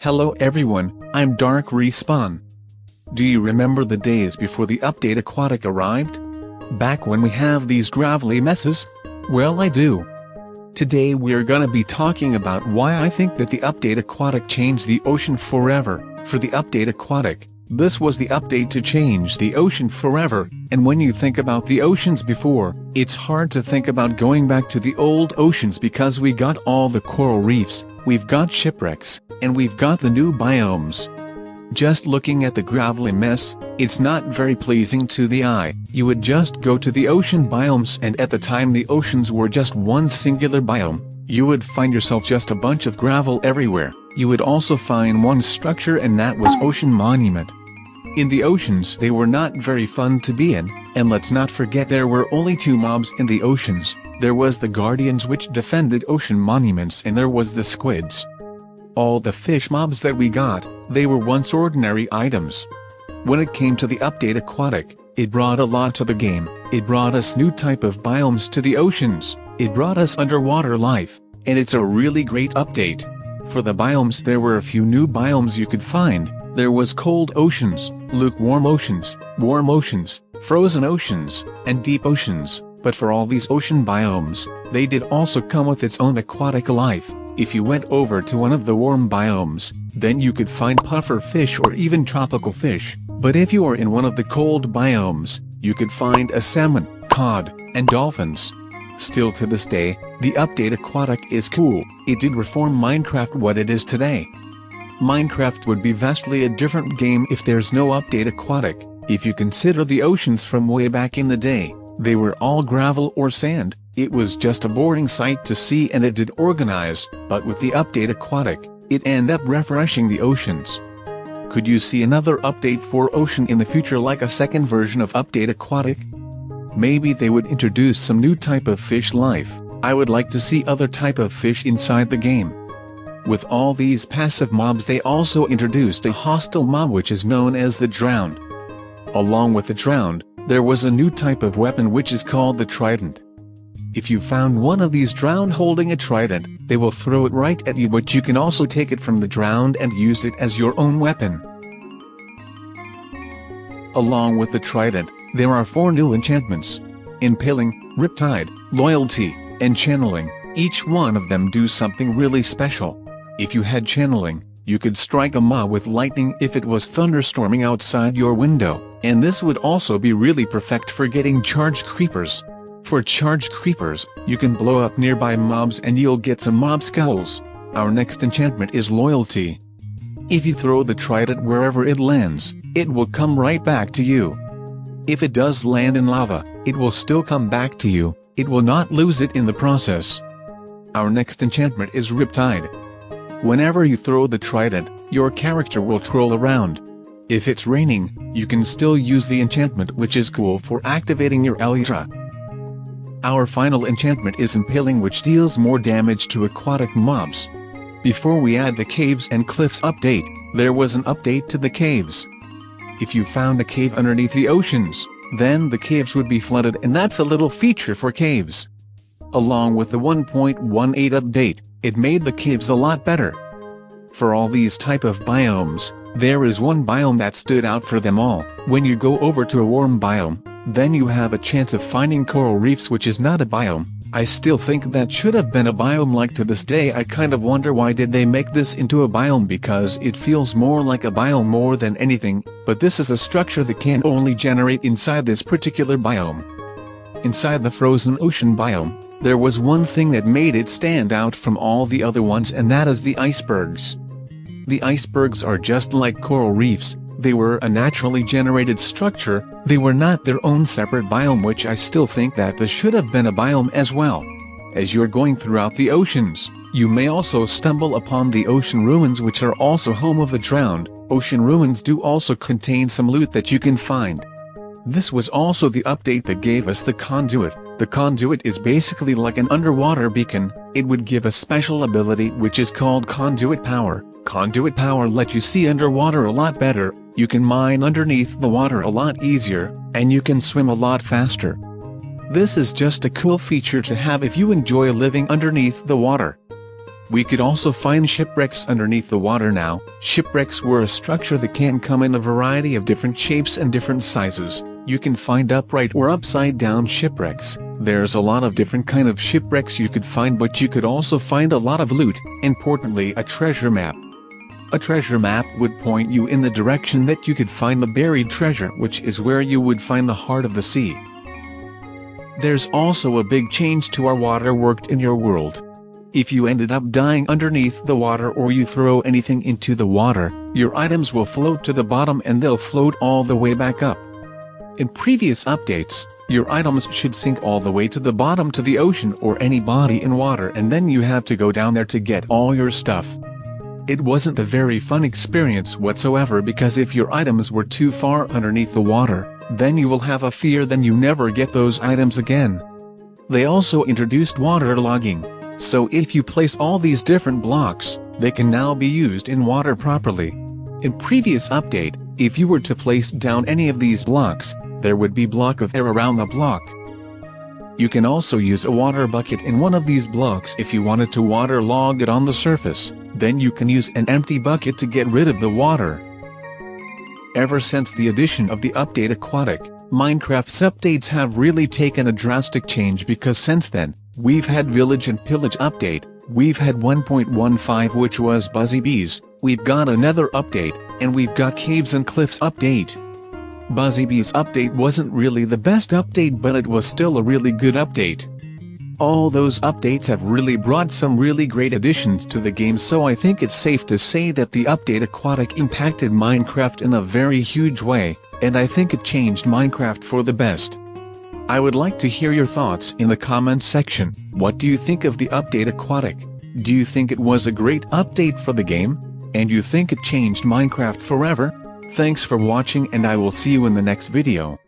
Hello everyone, I'm Dark Respawn. Do you remember the days before the update Aquatic arrived? Back when we have these gravelly messes? Well, I do. Today we're gonna be talking about why I think that the update Aquatic changed the ocean forever. For the update Aquatic, this was the update to change the ocean forever, and when you think about the oceans before, it's hard to think about going back to the old oceans because we got all the coral reefs, we've got shipwrecks, and we've got the new biomes. Just looking at the gravelly mess, it's not very pleasing to the eye. You would just go to the ocean biomes, and at the time the oceans were just one singular biome, you would find yourself just a bunch of gravel everywhere. You would also find one structure, and that was Ocean Monument. In the oceans they were not very fun to be in, and let's not forget there were only two mobs in the oceans. There was the Guardians which defended ocean monuments, and there was the squids. All the fish mobs that we got, they were once ordinary items. When it came to the update Aquatic, it brought a lot to the game. It brought us new type of biomes to the oceans, it brought us underwater life, and it's a really great update. For the biomes, there were a few new biomes you could find. There was cold oceans, lukewarm oceans, warm oceans, frozen oceans, and deep oceans. But for all these ocean biomes, they did also come with its own aquatic life. If you went over to one of the warm biomes, then you could find puffer fish or even tropical fish. But if you are in one of the cold biomes, you could find a salmon, cod, and dolphins. Still to this day, the update Aquatic is cool. It did reform Minecraft what it is today. Minecraft would be vastly a different game if there's no update Aquatic. If you consider the oceans from way back in the day, they were all gravel or sand. It was just a boring sight to see, and it did organize, but with the update Aquatic, it ended up refreshing the oceans. Could you see another update for ocean in the future, like a second version of update Aquatic? Maybe they would introduce some new type of fish life. I would like to see other type of fish inside the game. With all these passive mobs, they also introduced a hostile mob which is known as the Drowned. Along with the Drowned, there was a new type of weapon which is called the Trident. If you found one of these Drowned holding a trident, they will throw it right at you, but you can also take it from the Drowned and use it as your own weapon. Along with the trident, there are 4 new enchantments: Impaling, Riptide, Loyalty, and Channeling. Each one of them do something really special. If you had Channeling, you could strike a mob with lightning if it was thunderstorming outside your window, and this would also be really perfect for getting charged creepers. For charged creepers, you can blow up nearby mobs and you'll get some mob skulls. Our next enchantment is Loyalty. If you throw the trident wherever it lands, it will come right back to you. If it does land in lava, it will still come back to you, it will not lose it in the process. Our next enchantment is Riptide. Whenever you throw the trident, your character will twirl around. If it's raining, you can still use the enchantment, which is cool for activating your elytra. Our final enchantment is Impaling, which deals more damage to aquatic mobs. Before we add the Caves and Cliffs update, there was an update to the caves. If you found a cave underneath the oceans, then the caves would be flooded, and that's a little feature for caves. Along with the 1.18 update, it made the caves a lot better. For all these type of biomes, there is one biome that stood out for them all. When you go over to a warm biome, then you have a chance of finding coral reefs, which is not a biome. I still think that should have been a biome. Like to this day I kind of wonder why did they make this into a biome, because it feels more like a biome more than anything, but this is a structure that can only generate inside this particular biome. Inside the frozen ocean biome, there was one thing that made it stand out from all the other ones, and that is the icebergs. The icebergs are just like coral reefs. They were a naturally generated structure, they were not their own separate biome, which I still think that this should have been a biome as well. As you're going throughout the oceans, you may also stumble upon the ocean ruins, which are also home of the Drowned. Ocean ruins do also contain some loot that you can find. This was also the update that gave us the Conduit. The Conduit is basically like an underwater beacon. It would give a special ability which is called Conduit Power. Conduit Power lets you see underwater a lot better, you can mine underneath the water a lot easier, and you can swim a lot faster. This is just a cool feature to have if you enjoy living underneath the water. We could also find shipwrecks underneath the water now. Shipwrecks were a structure that can come in a variety of different shapes and different sizes. You can find upright or upside down shipwrecks. There's a lot of different kind of shipwrecks you could find, but you could also find a lot of loot, importantly a treasure map. A treasure map would point you in the direction that you could find the buried treasure, which is where you would find the heart of the sea. There's also a big change to our water worked in your world. If you ended up dying underneath the water or you throw anything into the water, your items will float to the bottom and they'll float all the way back up. In previous updates, your items should sink all the way to the bottom to the ocean or any body in water, and then you have to go down there to get all your stuff. It wasn't a very fun experience whatsoever, because if your items were too far underneath the water, then you will have a fear then you never get those items again. They also introduced water logging, so if you place all these different blocks, they can now be used in water properly. In previous update, if you were to place down any of these blocks, there would be block of air around the block. You can also use a water bucket in one of these blocks if you wanted to water log it on the surface, then you can use an empty bucket to get rid of the water. Ever since the addition of the update Aquatic, Minecraft's updates have really taken a drastic change, because since then, we've had Village and Pillage update, we've had 1.15 which was Buzzy Bees, we've got another update, and we've got Caves and Cliffs update. Buzzy Bees update wasn't really the best update, but it was still a really good update. All those updates have really brought some really great additions to the game, so I think it's safe to say that the update Aquatic impacted Minecraft in a very huge way, and I think it changed Minecraft for the best. I would like to hear your thoughts in the comments section. What do you think of the update Aquatic? Do you think it was a great update for the game? And you think it changed Minecraft forever? Thanks for watching, and I will see you in the next video.